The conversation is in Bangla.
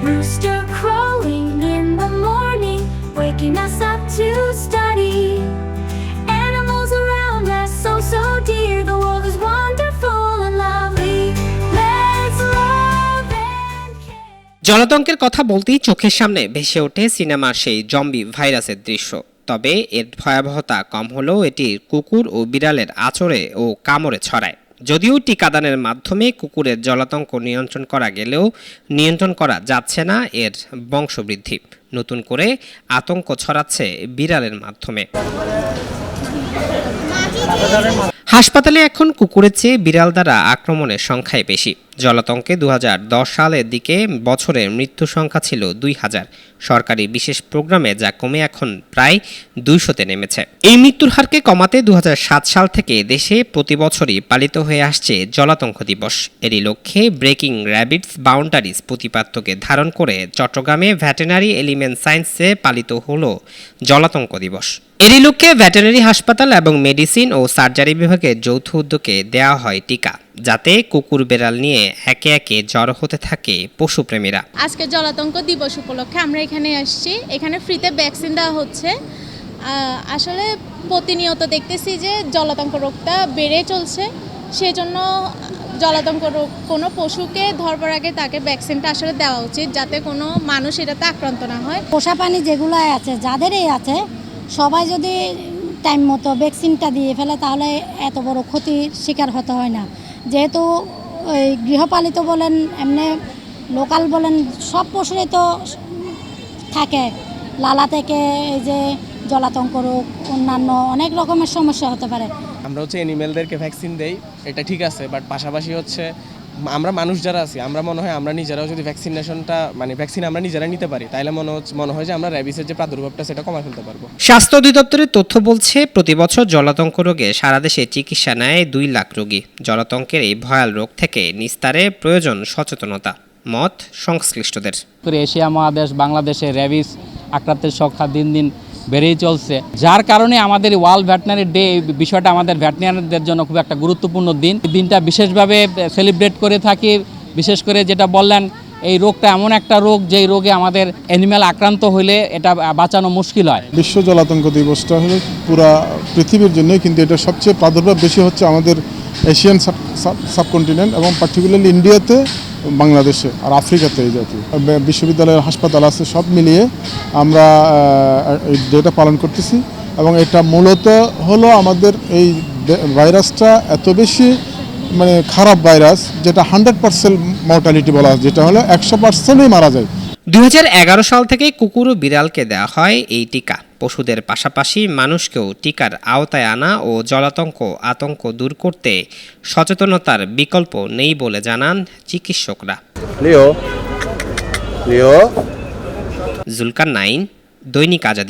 Rooster crowing in the morning, waking us up to study. Animals around us so dear, the world is wonderful and lovely. Let's love and care. জলাতঙ্কের কথা বলতেই চোখের সামনে ভেসে ওঠে সিনেমার সেই জম্বি ভাইরাসের দৃশ্য। তবে এর ভয়াবহতা কম হলেও এটি কুকুর ও বিড়ালের আঁচড়ে ও কামড়ে ছড়ায়। যদিও টিকাদানের মাধ্যমে কুকুরের জলাতঙ্ক নিয়ন্ত্রণ করা গেলেও নিয়ন্ত্রণ করা যাচ্ছে না এর বংশবৃদ্ধি। নতুন করে আতঙ্ক ছড়াচ্ছে বিড়ালের মাধ্যমে। হাসপাতালে এখন কুকুরের চেয়ে বিড়াল দ্বারা আক্রমণের সংখ্যাই বেশি। জলাতঙ্কে 2010 সালের দিকে বছরে মৃত্যু সংখ্যা ছিল 2000। সরকারি বিশেষ প্রোগ্রামে যা কমে এখন প্রায় 200-তে নেমেছে। এই মৃত্যুর হারকে কমাতে 2007 সাল থেকে দেশে প্রতি বছরই পালিত হয়ে আসছে জলাতঙ্ক দিবস। এরই লক্ষ্যে ব্রেকিং র্যাবিটস বাউন্ডারিজ প্রতিপাদ্যকে ধারণ করে চট্টগ্রামে ভেটেরিনারি এলিমেন্ট সায়েন্সে পালিত হলো জলাতঙ্ক দিবস। এরই লক্ষ্যে ভেটেরিনারি হাসপাতাল এবং মেডিসিন ও সার্জারি বিভাগের যৌথ উদ্যোগে দেওয়া হয় টিকা, যাতে কুকুর বেড়াল নিয়ে একে একে জড়ো হতে থাকে পশুপ্রেমীরা। আজকে জলাতঙ্ক দিবস উপলক্ষে আমরা এখানে আসছি। এখানে ফ্রিতে ভ্যাকসিন দেওয়া হচ্ছে। আসলে প্রতিনিয়ত দেখতেছি যে জলাতঙ্ক রোগটা বেড়ে চলছে। সেজন্য জলাতঙ্ক রোগ কোনো পশুকে ধরবার আগে তাকে ভ্যাকসিনটা আসলে দেওয়া উচিত, যাতে কোনো মানুষ এটাতে আক্রান্ত না হয়। পোষা প্রাণী যেগুলো আছে, যাদেরই আছে, সবাই যদি টাইম মতো ভ্যাকসিনটা দিয়ে ফেলে তাহলে এত বড় ক্ষতির শিকার হতে হয় না। যেহেতু ওই গৃহপালিত বলেন এমনি লোকাল বলেন সব পশুরই তো থাকে লালা থেকে এই যে জলাতঙ্ক রোগ, অন্যান্য অনেক রকমের সমস্যা হতে পারে। আমরা অ্যানিমেলদেরকে ভ্যাকসিন দেই, এটা ঠিক আছে, বাট পাশাপাশি আমরা মানুষ যারা আছি, আমরা মনে হয় আমরা নিজেরাও যদি ভ্যাকসিন আমরা নিজেরা নিতে পারি, তাহলে মনে হয় যে আমরা র্যাবিসের যে প্রাদুর্ভাবটা সেটা কমায় ফেলতে পারবো। স্বাস্থ্য অধিদপ্তরের তথ্য বলছে প্রতি বছর জলাতঙ্ক রোগে সারা দেশে চিকিৎসা নেয় 2 লাখ রোগী। জলাতঙ্কের এই ভয়াল রোগ থেকে নিস্তারে প্রয়োজন সচেতনতা, মত সংশ্লিষ্টদের। এশিয়া মহাদেশ বাংলাদেশে র্যাবিস আক্রান্তের সংখ্যা দিন দিন বেড়েই চলছে, যার কারণে আমাদের ওয়ার্ল্ড ভেটেরিনারি ডে বিষয়টা আমাদের ভেটেরিনারিদের জন্য খুব একটা গুরুত্বপূর্ণ দিন। দিনটা বিশেষভাবে সেলিব্রেট করে থাকি। বিশেষ করে যেটা বললেন, এই রোগটা এমন একটা রোগ যেই রোগে আমাদের অ্যানিম্যাল আক্রান্ত হইলে এটা বাঁচানো মুশকিল হয়। বিশ্ব জলাতঙ্ক দিবসটা হলো পুরা পৃথিবীর জন্য, কিন্তু এটা সবচেয়ে প্রাদুর্ভাব বেশি হচ্ছে আমাদের এশিয়ান সাবকন্টিনেন্ট এবং পার্টিকুলারলি ইন্ডিয়াতে, বাংলাদেশে আর আফ্রিকাতে। এই জাতীয় বিশ্ববিদ্যালয়ের হাসপাতাল আছে, সব মিলিয়ে আমরা এই ডেটা পালন করতেছি। এবং এটা মূলত হলো আমাদের এই ভাইরাসটা এত বেশি খারাপ ভাইরাস, যেটা 100% মর্টালিটি বলা হয়, যেটা হলো 100%ই মারা যায়। 2011 সাল থেকে কুকুর ও বিড়ালকে দেওয়া হয় এই টিকা। পশুদের পাশাপাশি মানুষকেও টিকার আওতায় আনা ও জলাতঙ্ক আতঙ্ক দূর করতে সচেতনতার বিকল্প নেই বলে জানান চিকিৎসকরা। জুলকার নাইন, দৈনিক আজাদী।